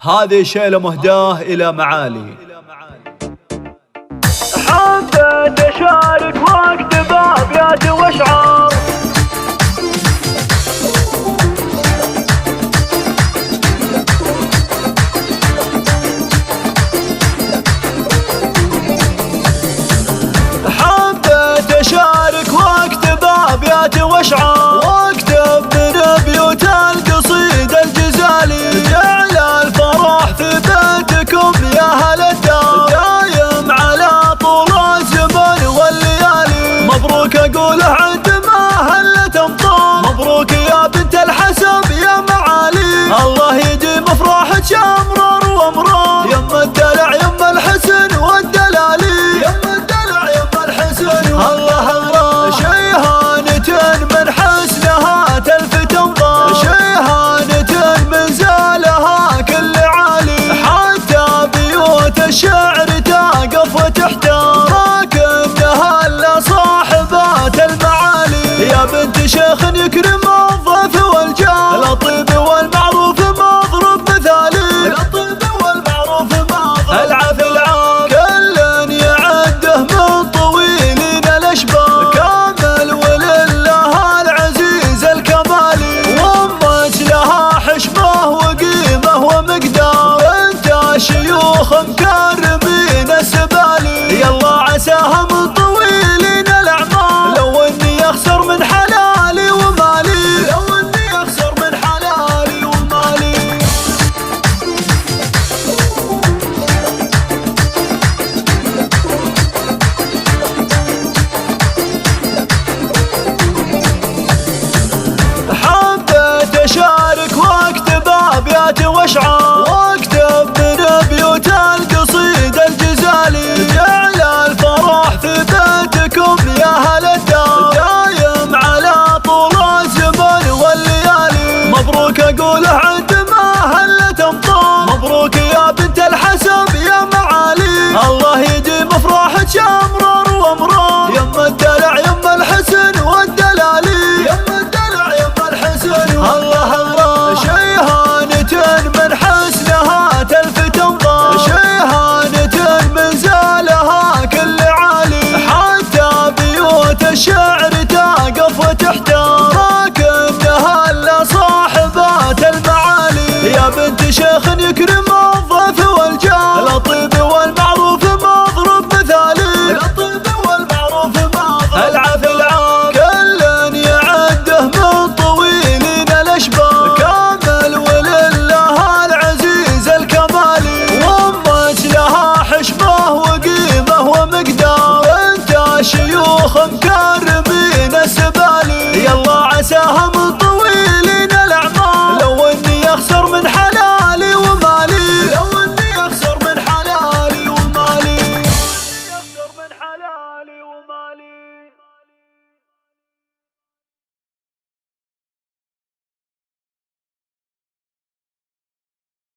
هذه شيلة مهداه إلى معالي. حبيت أشارك وأكتب أبيات وأشعار، حبيت أشارك وأكتب أبيات وأشعار، وأكتب من بيوت القصيدة الجزالي، جعل الفرح في بيتكم يا أهل الدار دايم على طول الزمن والليالي. مبروك أقوله عند ما هلت أمطار، مبروك يا بنت الحسب يا معالي، الله يديم فرحك يا أمرار وأمرار، يم الدلع يم الحسن والدلالي، يم الدلع يم الحسن الله الله. شيهانة من حسنها تلفت انظار، شيهانة من زالها كل عالي، حتى بيوت الشعر تقف وتحتار، لكنها الا صاحبات المعالي. يا بنت شيخ يكرم الضيف والجار، الطيب والمعروف مضرب مثالي، الطيب والمعروف مضرب العافي العار، كل يعده من طويلين الاشبار، كامل ولله العزيز الكمالي، وامت لها حشمه وقيمه ومقدار، انت شيوخ مكرمين السبالي، يلا عساها من طويلين الاعمار، لو اني اخسر من حلالي ومالي، لو اني اخسر من حلالي ومالي. حبيت أشارك وأكتب أبيات وأشعار، وأكتب من بيوت القصيدة الجزالي، جعل الفرح في بيتكم يا أهل الدار دايم على طول الزمن والليالي. مبروك أقوله عند ما هلت أمطار، مبروك يا بنت الحسب يا معالي، الله يديم فرحك يا أمرار وأمرار، يم الدلع يم الحسن والدلالي، يم الدلع يم الحسن الله الله. شيهانة من حسنها تلفت انظار، شيهانة من زالها كل عالي، حتى بيوت الشعر تقف وتحتار، لكنها الا صاحبات المعالي. يا بنت شيخ يكرم الضيف والجار، الطيب والمعروف مضرب مثالي، الطيب والمعروف مضرب العافي العار، كل يعده من طويلين الاشبار، كامل ولله العزيز الكمالي، وامت لها حشمه وقيمه ومقدار، انت شيوخ مكان